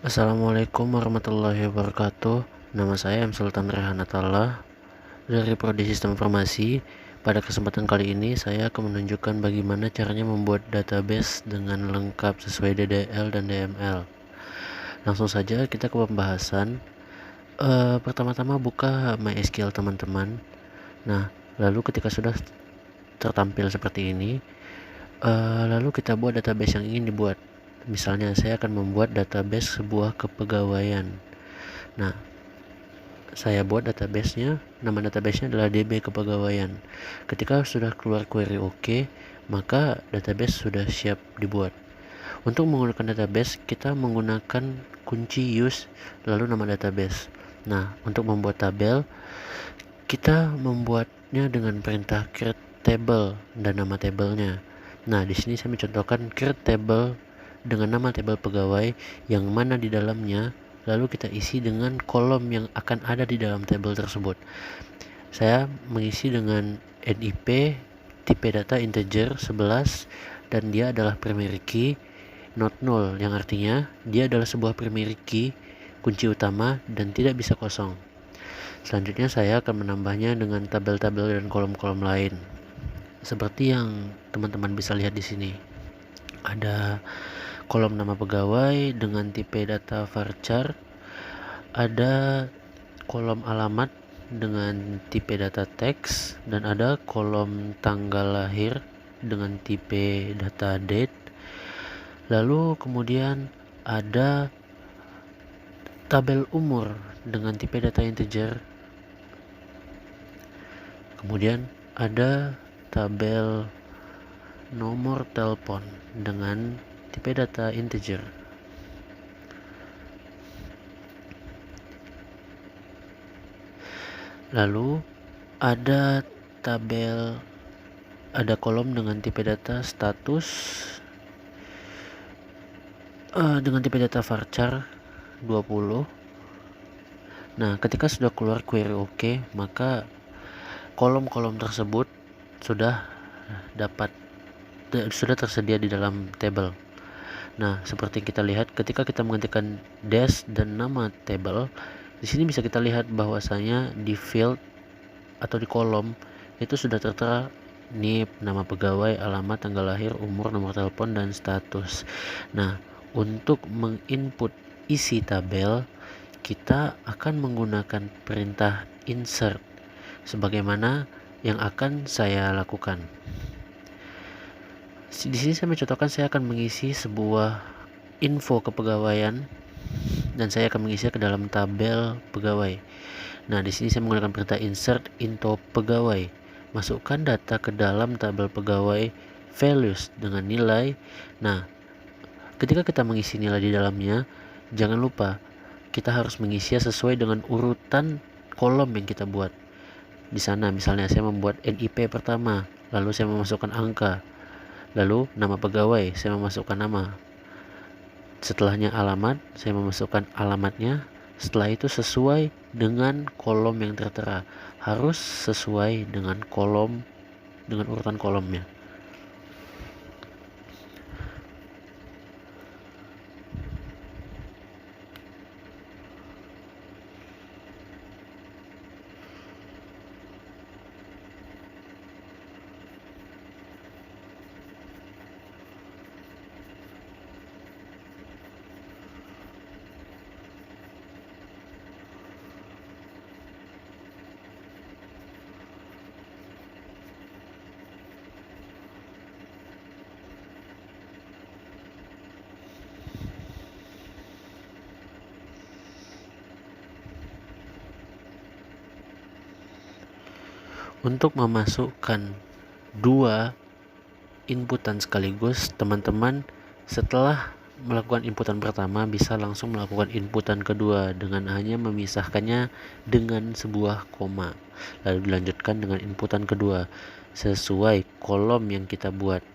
Assalamualaikum warahmatullahi wabarakatuh. Nama saya M. Sultan Rehan Attallah dari Prodi Sistem Informasi. Pada kesempatan kali ini saya akan menunjukkan bagaimana caranya membuat database dengan lengkap sesuai DDL dan DML. Langsung saja kita ke pembahasan. Pertama-tama buka MySQL teman-teman. Nah, lalu ketika sudah tertampil seperti ini, lalu kita buat database yang ingin dibuat. Misalnya saya akan membuat database sebuah kepegawaian. Nah, saya buat databasenya, nama databasenya adalah DB Kepegawaian. Ketika sudah keluar query OK, maka database sudah siap dibuat. Untuk menggunakan database, kita menggunakan kunci use lalu nama database. Nah, untuk membuat tabel, kita membuatnya dengan perintah create table dan nama tabelnya. Nah, di sini saya mencontohkan create table dengan nama tabel pegawai yang mana di dalamnya lalu kita isi dengan kolom yang akan ada di dalam tabel tersebut. Saya mengisi dengan NIP tipe data integer 11 dan dia adalah primary key not null, yang artinya dia adalah sebuah primary key kunci utama dan tidak bisa kosong. Selanjutnya saya akan menambahnya dengan tabel-tabel dan kolom-kolom lain. Seperti yang teman-teman bisa lihat di sini. Ada kolom nama pegawai dengan tipe data varchar, ada kolom alamat dengan tipe data teks, dan ada kolom tanggal lahir dengan tipe data date. Lalu kemudian ada tabel umur dengan tipe data integer. Kemudian ada tabel nomor telepon dengan tipe data integer. Lalu ada kolom dengan tipe data status dengan tipe data varchar 20. Nah, ketika sudah keluar query OK, maka kolom-kolom tersebut sudah tersedia di dalam tabel. Nah, seperti kita lihat ketika kita mengetikkan dash dan nama tabel, di sini bisa kita lihat bahwasanya di field atau di kolom itu sudah tertera NIP, nama pegawai, alamat, tanggal lahir, umur, nomor telepon, dan status. Nah, untuk menginput isi tabel, kita akan menggunakan perintah insert sebagaimana yang akan saya lakukan. Di sini saya mencontohkan saya akan mengisi sebuah info kepegawaian dan saya akan mengisinya ke dalam tabel pegawai. Nah, di sini saya menggunakan perintah insert into pegawai. Masukkan data ke dalam tabel pegawai values dengan nilai. Nah, ketika kita mengisi nilai di dalamnya, jangan lupa kita harus mengisinya sesuai dengan urutan kolom yang kita buat. Di sana misalnya saya membuat NIP pertama, lalu saya memasukkan angka, lalu nama pegawai saya memasukkan nama, setelahnya alamat saya memasukkan alamatnya. Setelah itu sesuai dengan kolom yang tertera, harus sesuai dengan urutan kolomnya. Untuk memasukkan dua inputan sekaligus, teman-teman setelah melakukan inputan pertama bisa langsung melakukan inputan kedua dengan hanya memisahkannya dengan sebuah koma, lalu dilanjutkan dengan inputan kedua sesuai kolom yang kita buat.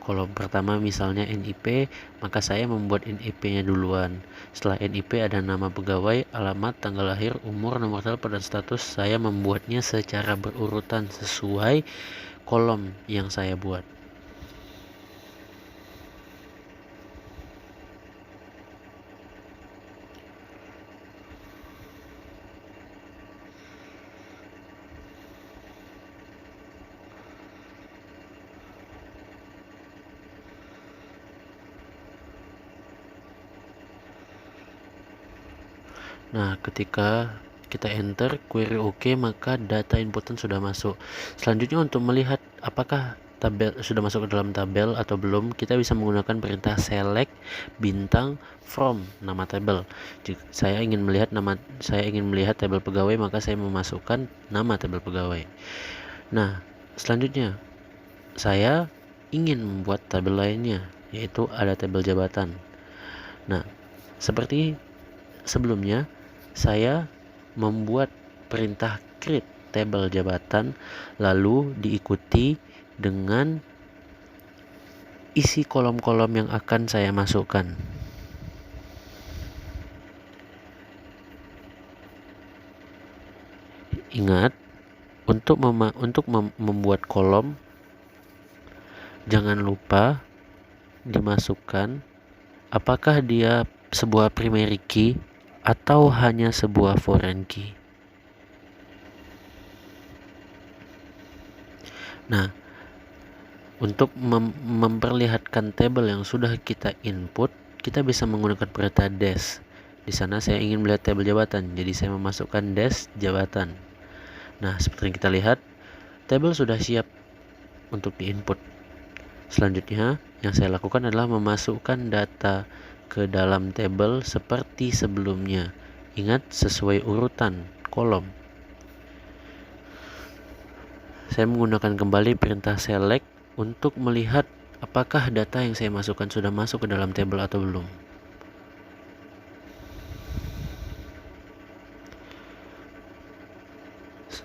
Kolom pertama misalnya NIP, maka saya membuat NIP-nya duluan. Setelah NIP ada nama pegawai, alamat, tanggal lahir, umur, nomor telepon, dan status. Saya membuatnya secara berurutan sesuai kolom yang saya buat. Nah, ketika kita enter query OK, maka data inputan sudah masuk. Selanjutnya untuk melihat apakah tabel sudah masuk ke dalam tabel atau belum, kita bisa menggunakan perintah select bintang from nama tabel. Jika saya ingin melihat tabel pegawai, maka saya memasukkan nama tabel pegawai. Nah, selanjutnya saya ingin membuat tabel lainnya, yaitu ada tabel jabatan. Nah, seperti sebelumnya, saya membuat perintah create tabel jabatan, lalu diikuti dengan isi kolom-kolom yang akan saya masukkan. Ingat, untuk membuat kolom, jangan lupa dimasukkan apakah dia sebuah primary key atau hanya sebuah foreign key. Nah, untuk memperlihatkan tabel yang sudah kita input, kita bisa menggunakan perintah dash. Di sana saya ingin melihat tabel jabatan, jadi saya memasukkan dash jabatan. Nah, seperti yang kita lihat, tabel sudah siap untuk diinput. Selanjutnya, yang saya lakukan adalah memasukkan data ke dalam tabel seperti sebelumnya. Ingat, sesuai urutan kolom. Saya menggunakan kembali perintah select untuk melihat apakah data yang saya masukkan sudah masuk ke dalam tabel atau belum.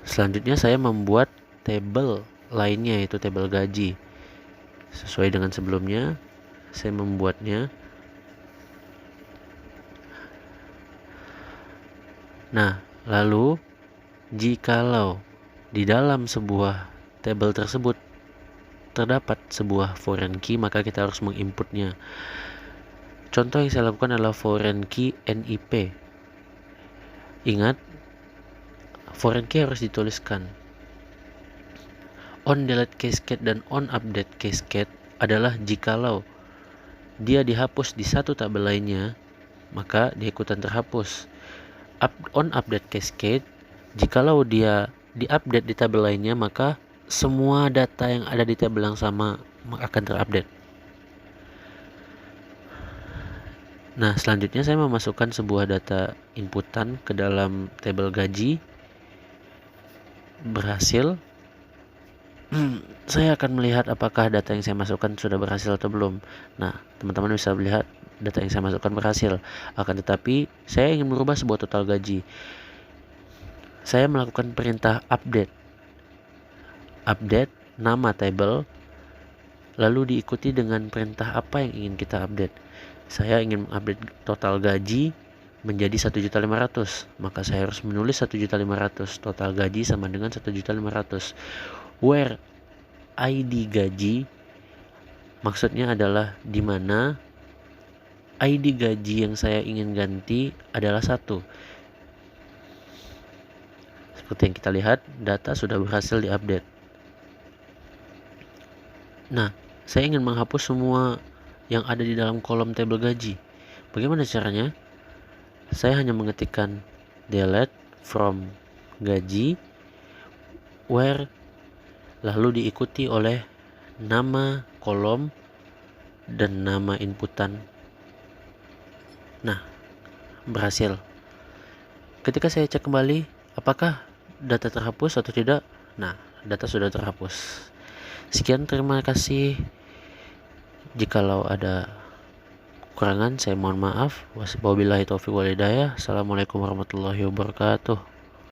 Selanjutnya saya membuat tabel lainnya, yaitu tabel gaji. Sesuai dengan sebelumnya, saya membuatnya. Nah, lalu jikalau di dalam sebuah tabel tersebut terdapat sebuah foreign key, maka kita harus menginputnya. Contoh yang saya lakukan adalah foreign key NIP. Ingat, foreign key harus dituliskan. On delete cascade dan on update cascade adalah jikalau dia dihapus di satu tabel lainnya, maka dia ikutan terhapus. On update cascade, jikalau dia diupdate di tabel lainnya, maka semua data yang ada di tabel yang sama akan terupdate. Nah, selanjutnya saya memasukkan sebuah data inputan ke dalam tabel gaji. Berhasil. Saya akan melihat apakah data yang saya masukkan sudah berhasil atau belum. Nah, teman-teman bisa melihat data yang saya masukkan berhasil. Akan tetapi, saya ingin merubah sebuah total gaji. Saya melakukan perintah update nama tabel, lalu diikuti dengan perintah apa yang ingin kita update. Saya ingin mengupdate total gaji menjadi 1.500.000, maka saya harus menulis 1.500.000. Total gaji sama dengan 1.500.000. Where ID gaji maksudnya adalah di mana ID gaji yang saya ingin ganti adalah 1. Seperti yang kita lihat, data sudah berhasil diupdate. Nah, saya ingin menghapus semua yang ada di dalam kolom tabel gaji. Bagaimana caranya? Saya hanya mengetikkan delete from gaji where, lalu diikuti oleh nama kolom dan nama inputan. Nah, berhasil. Ketika saya cek kembali, apakah data terhapus atau tidak? Nah, data sudah terhapus. Sekian, terima kasih. Jikalau ada kekurangan, saya mohon maaf. Wabillahi taufiq wal hidayah. Assalamualaikum warahmatullahi wabarakatuh.